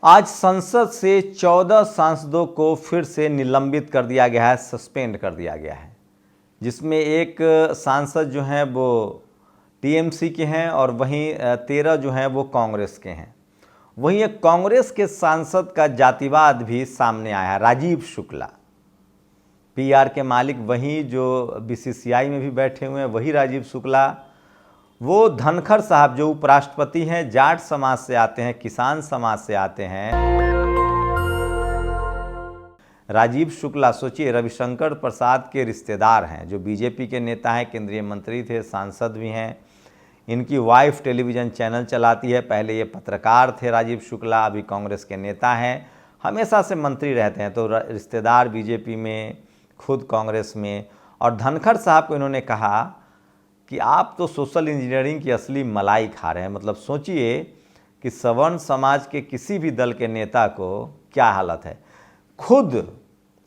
आज संसद से 14 सांसदों को फिर से निलंबित कर दिया गया है, सस्पेंड कर दिया गया है, जिसमें एक सांसद जो हैं वो टीएमसी के हैं और वहीं 13 जो हैं वो कांग्रेस के हैं। वहीं एक कांग्रेस के सांसद का जातिवाद भी सामने आया है, राजीव शुक्ला। पीआर के मालिक वहीं जो बीसीसीआई में भी बैठे हुए हैं वही राजीव शुक्ला। वो धनखड़ साहब जो उपराष्ट्रपति हैं, जाट समाज से आते हैं, किसान समाज से आते हैं। राजीव शुक्ला सोचिए रविशंकर प्रसाद के रिश्तेदार हैं, जो बीजेपी के नेता हैं, केंद्रीय मंत्री थे, सांसद भी हैं। इनकी वाइफ टेलीविज़न चैनल चलाती है। पहले ये पत्रकार थे राजीव शुक्ला, अभी कांग्रेस के नेता हैं, हमेशा से मंत्री रहते हैं। तो रिश्तेदार बीजेपी में, खुद कांग्रेस में। और धनखड़ साहब को इन्होंने कहा कि आप तो सोशल इंजीनियरिंग की असली मलाई खा रहे हैं। मतलब सोचिए कि सवर्ण समाज के किसी भी दल के नेता को क्या हालत है। खुद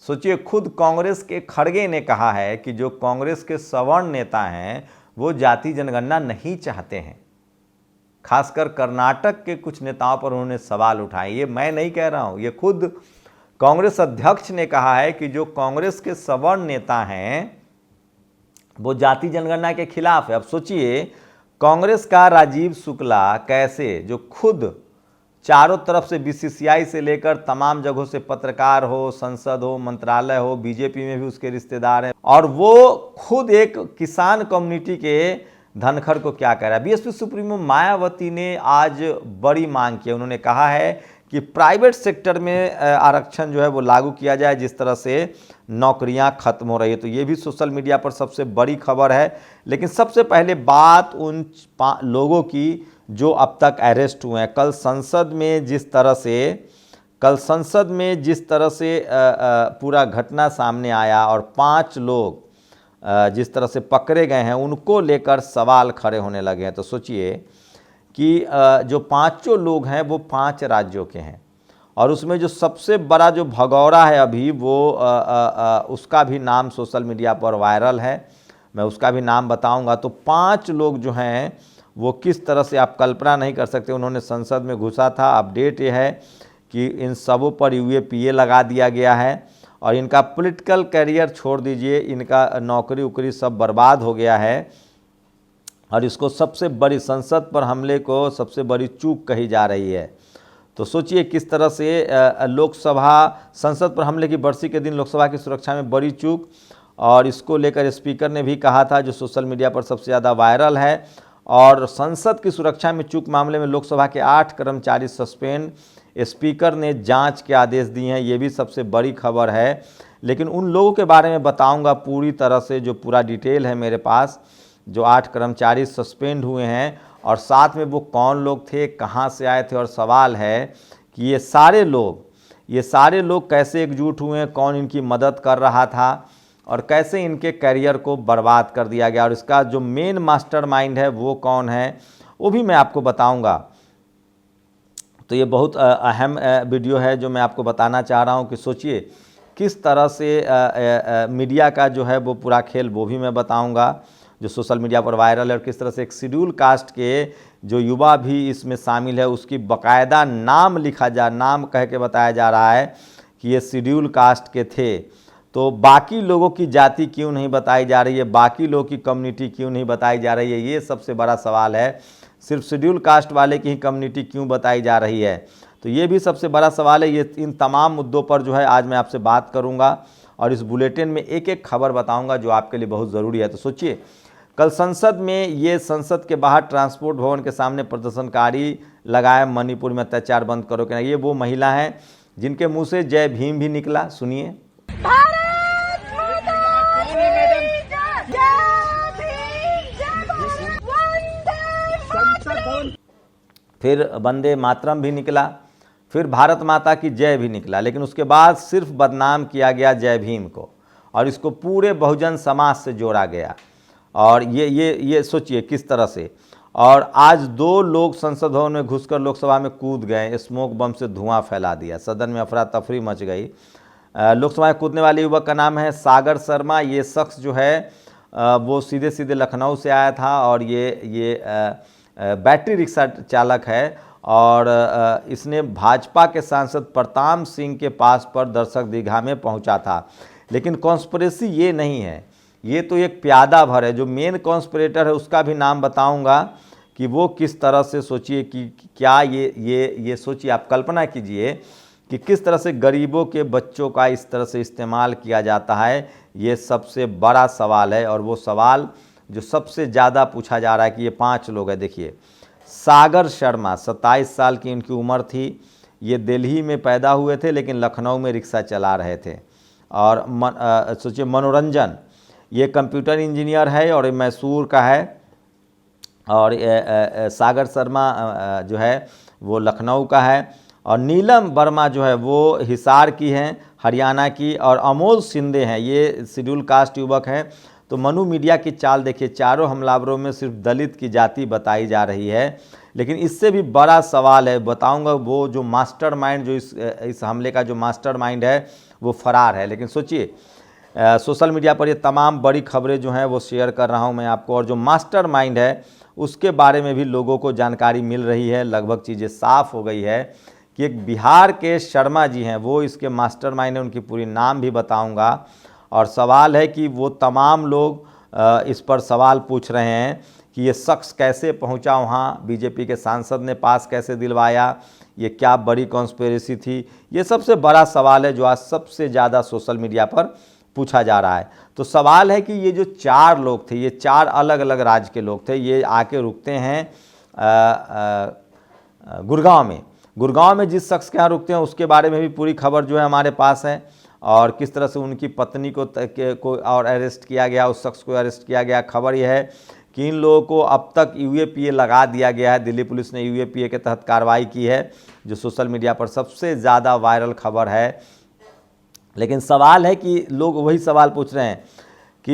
सोचिए, खुद कांग्रेस के खड़गे ने कहा है कि जो कांग्रेस के सवर्ण नेता हैं वो जाति जनगणना नहीं चाहते हैं। खासकर कर्नाटक के कुछ नेताओं पर उन्होंने सवाल उठाए। ये मैं नहीं कह रहा हूँ, ये खुद कांग्रेस अध्यक्ष ने कहा है कि जो कांग्रेस के सवर्ण नेता हैं वो जाति जनगणना के खिलाफ है। अब सोचिए कांग्रेस का राजीव शुक्ला कैसे, जो खुद चारों तरफ से बीसीसीआई से लेकर तमाम जगहों से पत्रकार हो, संसद हो, मंत्रालय हो, बीजेपी में भी उसके रिश्तेदार हैं, और वो खुद एक किसान कम्युनिटी के धनखड़ को क्या कह रहा है। बीएसपी सुप्रीमो मायावती ने आज बड़ी मांग की। उन्होंने कहा है कि प्राइवेट सेक्टर में आरक्षण जो है वो लागू किया जाए, जिस तरह से नौकरियां खत्म हो रही है। तो ये भी सोशल मीडिया पर सबसे बड़ी खबर है। लेकिन सबसे पहले बात उन लोगों की जो अब तक अरेस्ट हुए हैं। कल संसद में जिस तरह से पूरा घटना सामने आया और 5 लोग जिस तरह से पकड़े गए हैं, उनको लेकर सवाल खड़े होने लगे हैं। तो सोचिए कि जो 5 लोग हैं वो 5 राज्यों के हैं, और उसमें जो सबसे बड़ा जो भगौड़ा है अभी वो उसका भी नाम सोशल मीडिया पर वायरल है। मैं उसका भी नाम बताऊंगा। तो 5 लोग जो हैं वो किस तरह से आप कल्पना नहीं कर सकते। उन्होंने संसद में घुसा था। अपडेट ये है कि इन सबों पर यूएपीए लगा दिया गया है और इनका पॉलिटिकल करियर छोड़ दीजिए, इनका नौकरी उकरी सब बर्बाद हो गया है। और इसको सबसे बड़ी, संसद पर हमले को सबसे बड़ी चूक कही जा रही है। तो सोचिए किस तरह से संसद पर हमले की बरसी के दिन लोकसभा की सुरक्षा में बड़ी चूक, और इसको लेकर स्पीकर ने भी कहा था, जो सोशल मीडिया पर सबसे ज़्यादा वायरल है। और संसद की सुरक्षा में चूक मामले में लोकसभा के 8 कर्मचारी सस्पेंड, स्पीकर ने जांच के आदेश दिए हैं। ये भी सबसे बड़ी खबर है। लेकिन उन लोगों के बारे में बताऊंगा पूरी तरह से, जो पूरा डिटेल है मेरे पास। जो 8 कर्मचारी सस्पेंड हुए हैं और साथ में वो कौन लोग थे, कहाँ से आए थे, और सवाल है कि ये सारे लोग कैसे एकजुट हुए हैं, कौन इनकी मदद कर रहा था और कैसे इनके करियर को बर्बाद कर दिया गया, और इसका जो मेन मास्टरमाइंड है वो कौन है, वो भी मैं आपको बताऊंगा। तो ये बहुत अहम वीडियो है जो मैं आपको बताना चाह रहा हूँ कि सोचिए किस तरह से मीडिया का जो है वो पूरा खेल, वो भी मैं बताऊंगा, जो सोशल मीडिया पर वायरल है। और किस तरह से एक शेड्यूल कास्ट के जो युवा भी इसमें शामिल है, उसकी बाकायदा नाम कह के बताया जा रहा है कि ये शेड्यूल कास्ट के थे। तो बाकी लोगों की जाति क्यों नहीं बताई जा रही है, बाकी लोगों की कम्युनिटी क्यों नहीं बताई जा रही है, ये सबसे बड़ा सवाल है। सिर्फ शेड्यूल कास्ट वाले की ही कम्युनिटी क्यों बताई जा रही है, तो ये भी सबसे बड़ा सवाल है। ये इन तमाम मुद्दों पर जो है आज मैं आपसे बात करूंगा, और इस बुलेटिन में एक एक खबर बताऊंगा जो आपके लिए बहुत ज़रूरी है। तो सोचिए कल संसद में, ये संसद के बाहर ट्रांसपोर्ट भवन के सामने प्रदर्शनकारी लगाए मणिपुर में अत्याचार बंद करो के। ये वो महिला हैं जिनके मुंह से जय भीम भी निकला। सुनिए। फिर वंदे मातरम भी निकला, फिर भारत माता की जय भी निकला। लेकिन उसके बाद सिर्फ बदनाम किया गया जय भीम को, और इसको पूरे बहुजन समाज से जोड़ा गया। और ये सोचिए किस तरह से। और आज 2 लोग संसद भवन में घुसकर लोकसभा में कूद गए, स्मोक बम से धुआं फैला दिया, सदन में अफरा तफरी मच गई। लोकसभा में कूदने वाले युवक का नाम है सागर शर्मा। ये शख्स जो है वो सीधे लखनऊ से आया था, और ये बैटरी रिक्शा चालक है। और इसने भाजपा के सांसद प्रताप सिंह के पास पर दर्शक दीघा में पहुंचा था। लेकिन कॉन्स्पिरेसी ये नहीं है, ये तो एक प्यादा भर है। जो मेन कॉन्स्पिरेटर है उसका भी नाम बताऊंगा कि वो किस तरह से, सोचिए कि क्या ये सोचिए, आप कल्पना कीजिए कि किस तरह से गरीबों के बच्चों का इस तरह से इस्तेमाल किया जाता है। ये सबसे बड़ा सवाल है, और वो सवाल जो सबसे ज़्यादा पूछा जा रहा है कि ये 5 लोग हैं। देखिए, सागर शर्मा 27 साल की इनकी उम्र थी। ये दिल्ली में पैदा हुए थे लेकिन लखनऊ में रिक्शा चला रहे थे। और सोचिए, मनोरंजन, ये कंप्यूटर इंजीनियर है और मैसूर का है। और सागर शर्मा जो है वो लखनऊ का है। और नीलम वर्मा जो है वो हिसार की हैं, हरियाणा की। और अमोल शिंदे हैं, ये शेड्यूल कास्ट युवक हैं। तो मनु मीडिया की चाल देखिए, चारों हमलावरों में सिर्फ दलित की जाति बताई जा रही है। लेकिन इससे भी बड़ा सवाल है, बताऊंगा, वो जो मास्टरमाइंड, जो इस हमले का जो मास्टरमाइंड है वो फरार है। लेकिन सोचिए, सोशल मीडिया पर ये तमाम बड़ी खबरें जो हैं वो शेयर कर रहा हूं मैं आपको, और जो मास्टरमाइंड है उसके बारे में भी लोगों को जानकारी मिल रही है। लगभग चीज़ें साफ़ हो गई है कि एक बिहार के शर्मा जी हैं, वो इसके मास्टरमाइंड हैं। उनकी पूरी नाम भी बताऊंगा। और सवाल है कि वो तमाम लोग इस पर सवाल पूछ रहे हैं कि ये शख्स कैसे पहुंचा वहाँ, बीजेपी के सांसद ने पास कैसे दिलवाया, ये क्या बड़ी कॉन्स्पिरेसी थी। ये सबसे बड़ा सवाल है जो आज सबसे ज़्यादा सोशल मीडिया पर पूछा जा रहा है। तो सवाल है कि ये जो 4 लोग थे, ये 4 अलग अलग राज्य के लोग थे। ये आके रुकते हैं गुड़गांव में जिस शख्स के यहाँ रुकते हैं उसके बारे में भी पूरी खबर जो है हमारे पास है। और किस तरह से उनकी पत्नी को और अरेस्ट किया गया, उस शख्स को अरेस्ट किया गया। खबर यह है कि इन लोगों को अब तक यूएपीए लगा दिया गया है। दिल्ली पुलिस ने यूएपीए के तहत कार्रवाई की है, जो सोशल मीडिया पर सबसे ज़्यादा वायरल खबर है। लेकिन सवाल है कि लोग वही सवाल पूछ रहे हैं कि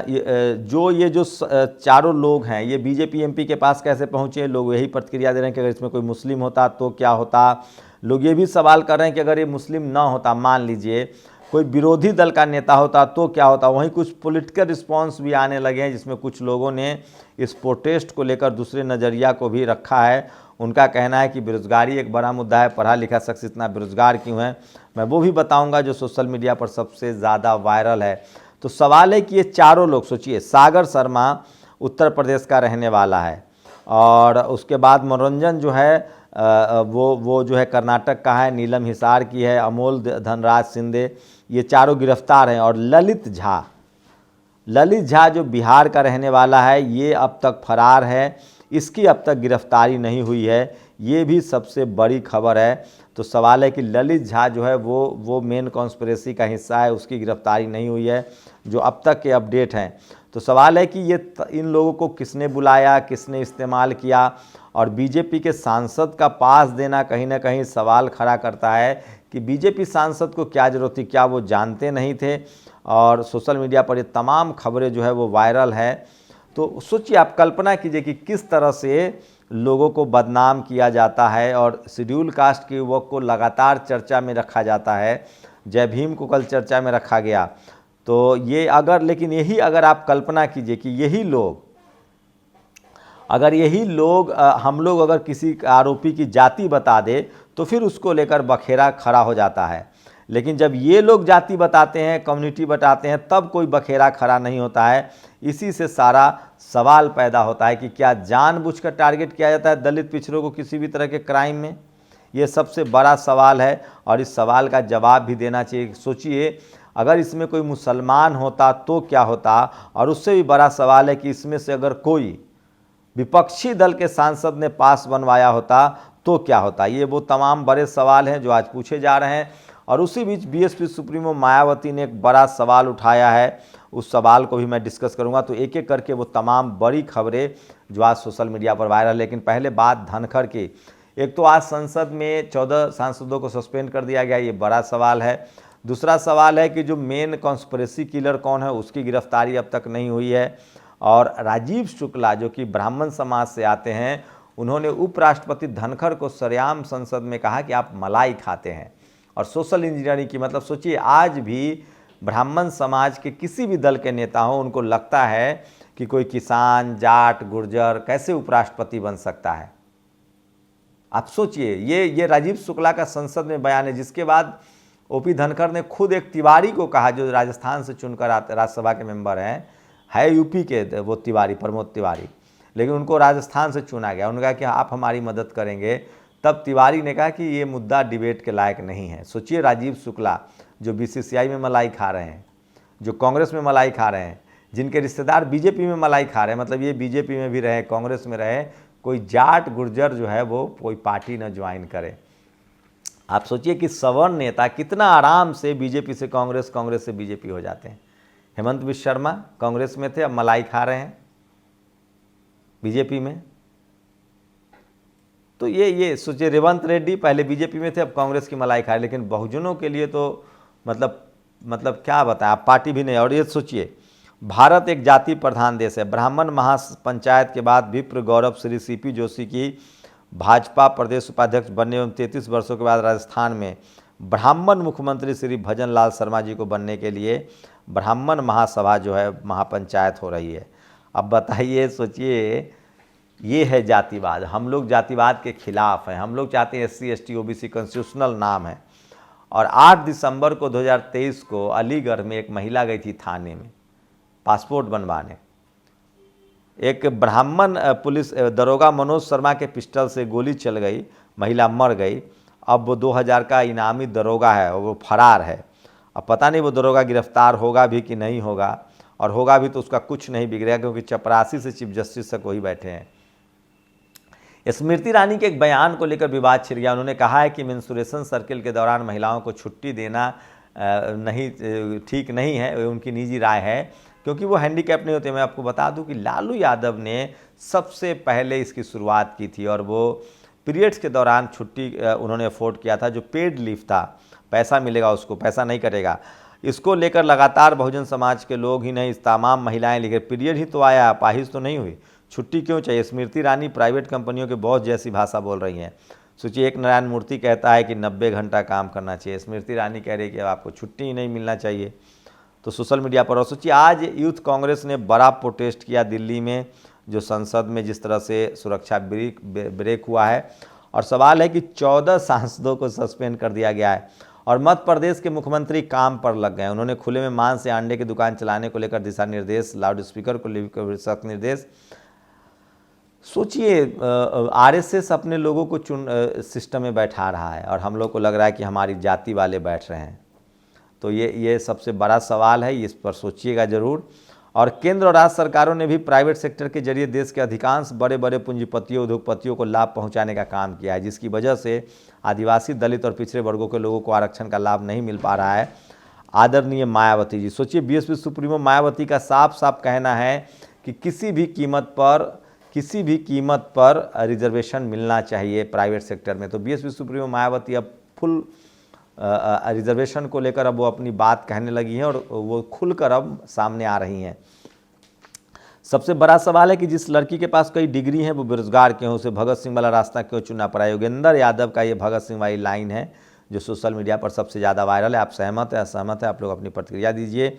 ये जो 4 लोग हैं ये बीजेपी एमपी के पास कैसे पहुँचे। लोग यही प्रतिक्रिया दे रहे हैं कि अगर इसमें कोई मुस्लिम होता तो क्या होता। लोग ये भी सवाल कर रहे हैं कि अगर ये मुस्लिम ना होता, मान लीजिए कोई विरोधी दल का नेता होता तो क्या होता। वहीं कुछ पॉलिटिकल रिस्पांस भी आने लगे हैं, जिसमें कुछ लोगों ने इस प्रोटेस्ट को लेकर दूसरे नज़रिया को भी रखा है। उनका कहना है कि बेरोज़गारी एक बड़ा मुद्दा है, पढ़ा लिखा शख्स इतना बेरोज़गार क्यों है। मैं वो भी बताऊंगा जो सोशल मीडिया पर सबसे ज़्यादा वायरल है। तो सवाल है कि ये 4 लोग, सोचिए, सागर शर्मा उत्तर प्रदेश का रहने वाला है, और उसके बाद मनोरंजन जो है वो जो है कर्नाटक का है, नीलम हिसार की है, अमोल धनराज शिंदे, ये 4 गिरफ्तार हैं। और ललित झा जो बिहार का रहने वाला है, ये अब तक फरार है, इसकी अब तक गिरफ्तारी नहीं हुई है। ये भी सबसे बड़ी खबर है। तो सवाल है कि ललित झा जो है वो मेन कॉन्स्पिरेसी का हिस्सा है, उसकी गिरफ्तारी नहीं हुई है, जो अब तक के अपडेट हैं। तो सवाल है कि ये इन लोगों को किसने बुलाया, किसने इस्तेमाल किया। और बीजेपी के सांसद का पास देना कहीं ना कहीं सवाल खड़ा करता है कि बीजेपी सांसद को क्या ज़रूरत थी, क्या वो जानते नहीं थे। और सोशल मीडिया पर ये तमाम खबरें जो है वो वायरल है। तो सोचिए, आप कल्पना कीजिए कि किस तरह से लोगों को बदनाम किया जाता है, और शेड्यूल कास्ट के युवक को लगातार चर्चा में रखा जाता है। जय भीम को कल चर्चा में रखा गया। तो ये लेकिन यही अगर आप कल्पना कीजिए कि यही लोग हम लोग अगर किसी आरोपी की जाति बता दे तो फिर उसको लेकर बखेरा खड़ा हो जाता है। लेकिन जब ये लोग जाति बताते हैं, कम्युनिटी बताते हैं, तब कोई बखेरा खड़ा नहीं होता है। इसी से सारा सवाल पैदा होता है कि क्या जानबूझकर टारगेट किया जाता है दलित पिछड़ों को किसी भी तरह के क्राइम में। ये सबसे बड़ा सवाल है, और इस सवाल का जवाब भी देना चाहिए। सोचिए, अगर इसमें कोई मुसलमान होता तो क्या होता। और उससे भी बड़ा सवाल है कि इसमें से अगर कोई विपक्षी दल के सांसद ने पास बनवाया होता तो क्या होता। ये वो तमाम बड़े सवाल हैं जो आज पूछे जा रहे हैं। और उसी बीच बीएसपी सुप्रीमो मायावती ने एक बड़ा सवाल उठाया है, उस सवाल को भी मैं डिस्कस करूंगा। तो एक एक करके वो तमाम बड़ी खबरें जो आज सोशल मीडिया पर वायरल। लेकिन पहले बात धनखड़ की। एक तो आज संसद में 14 सांसदों को सस्पेंड कर दिया गया, ये बड़ा सवाल है। दूसरा सवाल है कि जो मेन कॉन्स्पिरेसी किलर कौन है, उसकी गिरफ्तारी अब तक नहीं हुई है। और राजीव शुक्ला जो कि ब्राह्मण समाज से आते हैं, उन्होंने उपराष्ट्रपति धनखड़ को सरेआम संसद में कहा कि आप मलाई खाते हैं और सोशल इंजीनियरिंग की। मतलब सोचिए, आज भी ब्राह्मण समाज के किसी भी दल के नेता हो, उनको लगता है कि कोई किसान, जाट, गुर्जर कैसे उपराष्ट्रपति बन सकता है। आप सोचिए, ये राजीव शुक्ला का संसद में बयान है, जिसके बाद ओपी धनखड़ ने खुद एक तिवारी को कहा, जो राजस्थान से चुनकर आते राज्यसभा के मेंबर हैं, है यूपी के वो तिवारी, प्रमोद तिवारी, लेकिन उनको राजस्थान से चुना गया। उन्होंने कहा कि आप हमारी मदद करेंगे। तब तिवारी ने कहा कि ये मुद्दा डिबेट के लायक नहीं है। सोचिए, राजीव शुक्ला जो बीसीसीआई में मलाई खा रहे हैं, जो कांग्रेस में मलाई खा रहे हैं, जिनके रिश्तेदार बीजेपी में मलाई खा रहे हैं, मतलब ये बीजेपी में भी रहे, कांग्रेस में रहे, कोई जाट गुर्जर जो है वो कोई पार्टी न ज्वाइन करे। आप सोचिए कि सवर्ण नेता कितना आराम से बीजेपी से कांग्रेस, कांग्रेस से बीजेपी हो जाते हैं। हेमंत बिश्व शर्मा कांग्रेस में थे, अब मलाई खा रहे हैं बीजेपी में। तो ये सोचिए, रेवंत रेड्डी पहले बीजेपी में थे, अब कांग्रेस की मलाई खा रहे। लेकिन बहुजनों के लिए तो मतलब क्या बताएं, आप पार्टी भी नहीं। और ये सोचिए, भारत एक जाति प्रधान देश है। ब्राह्मण महापंचायत के बाद विप्र गौरव श्री सीपी जोशी की भाजपा प्रदेश उपाध्यक्ष बनने एवं 33 वर्षों के बाद राजस्थान में ब्राह्मण मुख्यमंत्री श्री भजन लाल शर्मा जी को बनने के लिए ब्राह्मण महासभा जो है महापंचायत हो रही है। अब बताइए, सोचिए, ये है जातिवाद। हम लोग जातिवाद के खिलाफ हैं। हम लोग चाहते हैं SC ST OBC कॉन्स्टिट्यूशनल नाम है। और 8 दिसंबर को 2023 को अलीगढ़ में एक महिला गई थी थाने में पासपोर्ट बनवाने। एक ब्राह्मण पुलिस दरोगा मनोज शर्मा के पिस्टल से गोली चल गई, महिला मर गई। अब वो 2000 का इनामी दरोगा है और वो फरार है। अब पता नहीं वो दरोगा गिरफ्तार होगा भी कि नहीं होगा, और होगा भी तो उसका कुछ नहीं बिगड़ेगा, क्योंकि चपरासी से चीफ जस्टिस तक वही बैठे हैं। स्मृति ईरानी के एक बयान को लेकर विवाद छिड़ गया। उन्होंने कहा है कि मेंस्ट्रुएशन सर्किल के दौरान महिलाओं को छुट्टी देना ठीक नहीं है, उनकी निजी राय है, क्योंकि वो हैंडीकैप नहीं होते। मैं आपको बता दूं कि लालू यादव ने सबसे पहले इसकी शुरुआत की थी, और वो पीरियड्स के दौरान छुट्टी उन्होंने अफोर्ड किया था, जो पेड लीव था, पैसा मिलेगा उसको, पैसा नहीं करेगा। इसको लेकर लगातार बहुजन समाज के लोग ही नहीं, तमाम महिलाएं लिखे, पीरियड ही तो आया, अपाहिज तो नहीं हुई, छुट्टी क्यों चाहिए। स्मृति ईरानी प्राइवेट कंपनियों के बॉस जैसी भाषा बोल रही हैं। सोचिए, एक नारायण मूर्ति कहता है कि 90 घंटा काम करना चाहिए, स्मृति ईरानी कह रही है कि अब आपको छुट्टी ही नहीं मिलना चाहिए। तो सोशल मीडिया पर, और सोचिए, आज यूथ कांग्रेस ने बड़ा प्रोटेस्ट किया दिल्ली में, जो संसद में जिस तरह से सुरक्षा ब्रेक हुआ है। और सवाल है कि 14 सांसदों को सस्पेंड कर दिया गया है। और मध्य प्रदेश के मुख्यमंत्री काम पर लग गए। उन्होंने खुले में मांस या अंडे की दुकान चलाने को लेकर दिशा निर्देश, लाउड स्पीकर को लेकर सख्त निर्देश। सोचिए, RSS अपने लोगों को सिस्टम में बैठा रहा है, और हम लोग को लग रहा है कि हमारी जाति वाले बैठ रहे हैं। तो ये सबसे बड़ा सवाल है, इस पर सोचिएगा ज़रूर। और केंद्र और राज्य सरकारों ने भी प्राइवेट सेक्टर के जरिए देश के अधिकांश बड़े बड़े पूंजीपतियों, उद्योगपतियों को लाभ पहुंचाने का काम किया है, जिसकी वजह से आदिवासी, दलित और पिछड़े वर्गों के लोगों को आरक्षण का लाभ नहीं मिल पा रहा है। आदरणीय मायावती जी, सोचिए, BSP सुप्रीमो मायावती का साफ साफ कहना है कि किसी भी कीमत पर रिजर्वेशन मिलना चाहिए प्राइवेट सेक्टर में। तो BSP सुप्रीमो मायावती अब फुल रिजर्वेशन को लेकर अब वो अपनी बात कहने लगी हैं, और वो खुलकर अब सामने आ रही हैं। सबसे बड़ा सवाल है कि जिस लड़की के पास कई डिग्री हैं वो बेरोजगार क्यों, उसे भगत सिंह वाला रास्ता क्यों चुनना पड़ा। योगेंद्र यादव का ये भगत सिंह वाली लाइन है जो सोशल मीडिया पर सबसे ज़्यादा वायरल है। आप सहमत है, असहमत है, आप लोग अपनी प्रतिक्रिया दीजिए।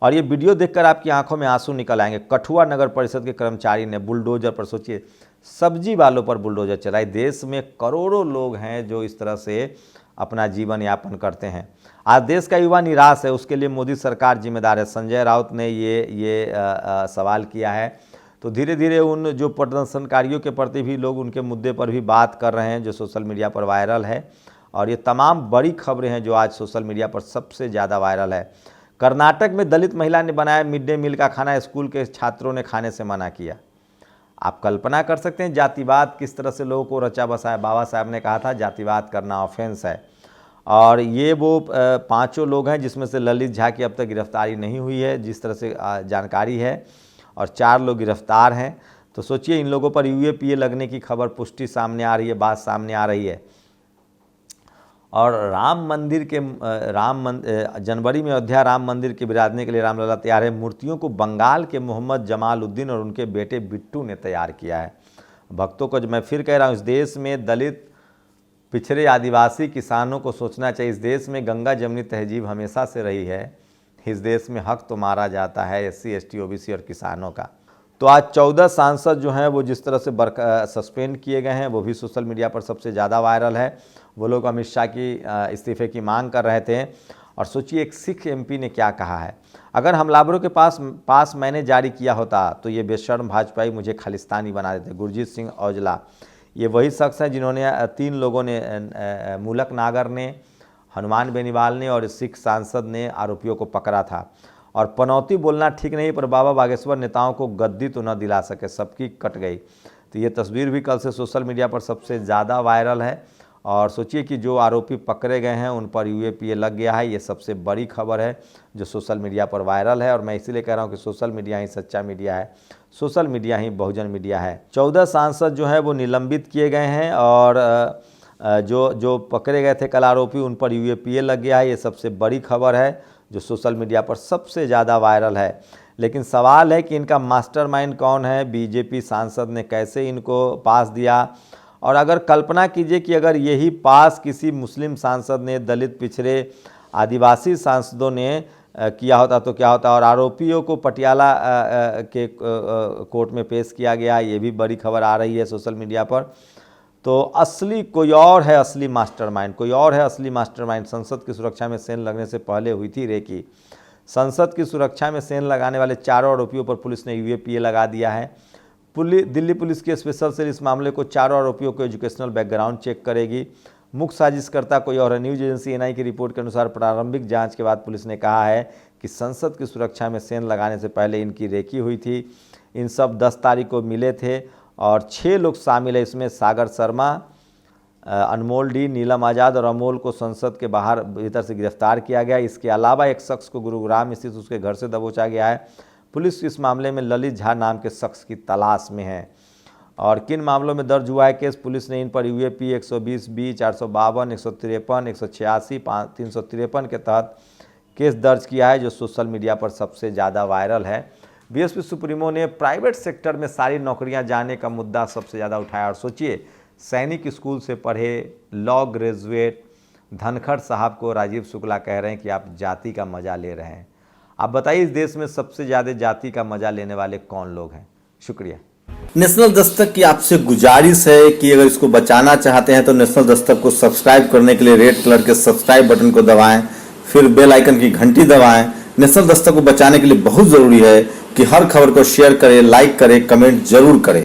और ये वीडियो देखकर आपकी आंखों में आंसू निकल आएंगे। कठुआ नगर परिषद के कर्मचारी ने बुलडोजर पर, सोचिए, सब्जी वालों पर बुलडोजर चलाई। देश में करोड़ों लोग हैं जो इस तरह से अपना जीवन यापन करते हैं। आज देश का युवा निराश है, उसके लिए मोदी सरकार जिम्मेदार है। संजय राउत ने ये सवाल किया है। तो धीरे धीरे उन जो प्रदर्शनकारियों के प्रति भी लोग उनके मुद्दे पर भी बात कर रहे हैं, जो सोशल मीडिया पर वायरल है। और ये तमाम बड़ी खबरें हैं जो आज सोशल मीडिया पर सबसे ज़्यादा वायरल है। कर्नाटक में दलित महिला ने बनाया मिड डे मील का खाना, स्कूल के छात्रों ने खाने से मना किया। आप कल्पना कर सकते हैं जातिवाद किस तरह से लोगों को रचा बसाया। बाबा साहब ने कहा था जातिवाद करना ऑफेंस है। और ये वो 5 लोग हैं जिसमें से ललित झा की अब तक गिरफ्तारी नहीं हुई है, जिस तरह से जानकारी है, और 4 लोग गिरफ्तार हैं। तो सोचिए, इन लोगों पर UAPA लगने की खबर पुष्टि सामने आ रही है, बात सामने आ रही है। और जनवरी में अयोध्या राम मंदिर के बिरादने के लिए रामलला तैयार है। मूर्तियों को बंगाल के मोहम्मद जमालुद्दीन और उनके बेटे बिट्टू ने तैयार किया है। भक्तों को मैं फिर कह रहा हूँ, इस देश में दलित, पिछड़े, आदिवासी, किसानों को सोचना चाहिए। इस देश में गंगा जमनी तहजीब हमेशा से रही है। इस देश में हक तो मारा जाता है SC ST OBC और किसानों का। तो आज 14 सांसद जो हैं वो जिस तरह से सस्पेंड किए गए हैं वो भी सोशल मीडिया पर सबसे ज़्यादा वायरल है। वो लोग अमित शाह की इस्तीफे की मांग कर रहे थे। और सोचिए एक सिख एमपी ने क्या कहा है, अगर हमलावरों के पास मैंने जारी किया होता तो ये बेशर्म भाजपाई मुझे खालिस्तानी बना देते। गुरजीत सिंह औजला ये वही शख्स हैं जिन्होंने 3 लोगों ने, मूलक नागर ने, हनुमान बेनीवाल ने और सिख सांसद ने आरोपियों को पकड़ा था। और पनौती बोलना ठीक नहीं, पर बाबा बागेश्वर नेताओं को गद्दी तो न दिला सके, सबकी कट गई। तो ये तस्वीर भी कल से सोशल मीडिया पर सबसे ज़्यादा वायरल है। और सोचिए कि जो आरोपी पकड़े गए हैं उन पर UAPA लग गया है। ये सबसे बड़ी खबर है जो सोशल मीडिया पर वायरल है। और मैं इसीलिए कह रहा हूँ कि सोशल मीडिया ही सच्चा मीडिया है, सोशल मीडिया ही बहुजन मीडिया है। 14 सांसद जो है वो निलंबित किए गए हैं और जो पकड़े गए थे कल आरोपी उन पर UAPA लग गया है। ये सबसे बड़ी खबर है जो सोशल मीडिया पर सबसे ज़्यादा वायरल है। लेकिन सवाल है कि इनका मास्टरमाइंड कौन है, बीजेपी सांसद ने कैसे इनको पास दिया। और अगर कल्पना कीजिए कि अगर यही पास किसी मुस्लिम सांसद ने, दलित, पिछड़े, आदिवासी सांसदों ने किया होता तो क्या होता। और आरोपियों को पटियाला के कोर्ट में पेश किया गया, ये भी बड़ी खबर आ रही है सोशल मीडिया पर। तो असली कोई और है, असली मास्टरमाइंड कोई और है, असली मास्टरमाइंड। संसद की सुरक्षा में सेंध लगने से पहले हुई थी रेकी। संसद की सुरक्षा में सेंध लगाने वाले 4 आरोपियों पर पुलिस ने UAPA लगा दिया है। दिल्ली पुलिस की स्पेशल सेल इस मामले को 4 आरोपियों को एजुकेशनल बैकग्राउंड चेक करेगी। मुख्य साजिशकर्ता कोई और है। न्यूज एजेंसी NI की रिपोर्ट के अनुसार प्रारंभिक जांच के बाद पुलिस ने कहा है कि संसद की सुरक्षा में सेंध लगाने से पहले इनकी रेकी हुई थी। इन सब 10 तारीख को मिले थे और 6 लोग शामिल है इसमें। सागर शर्मा, अनमोल D, नीलम आज़ाद और अमोल को संसद के बाहर भीतर से गिरफ्तार किया गया। इसके अलावा एक शख्स को गुरुग्राम स्थित उसके घर से दबोचा गया है। पुलिस इस मामले में ललित झा नाम के शख्स की तलाश में है। और किन मामलों में दर्ज हुआ है केस, पुलिस ने इन पर UAPA 120B, 452, 153, 186, 353 के तहत केस दर्ज किया है जो सोशल मीडिया पर सबसे ज़्यादा वायरल है। BSP सुप्रीमो ने प्राइवेट सेक्टर में सारी नौकरियां जाने का मुद्दा सबसे ज़्यादा उठाया। और सोचिए सैनिक स्कूल से पढ़े लॉ ग्रेजुएट धनखड़ साहब को राजीव शुक्ला कह रहे हैं कि आप जाति का मज़ा ले रहे हैं। आप बताइए इस देश में सबसे ज़्यादा जाति का मज़ा लेने वाले कौन लोग हैं। शुक्रिया। नेशनल दस्तक की आपसे गुजारिश है कि अगर इसको बचाना चाहते हैं तो नेशनल दस्तक को सब्सक्राइब करने के लिए रेड कलर के सब्सक्राइब बटन को दबाएं, फिर बेल आइकन की घंटी दबाएं। नेशनल दस्तक को बचाने के लिए बहुत जरूरी है कि हर खबर को शेयर करें, लाइक करें, कमेंट जरूर करें।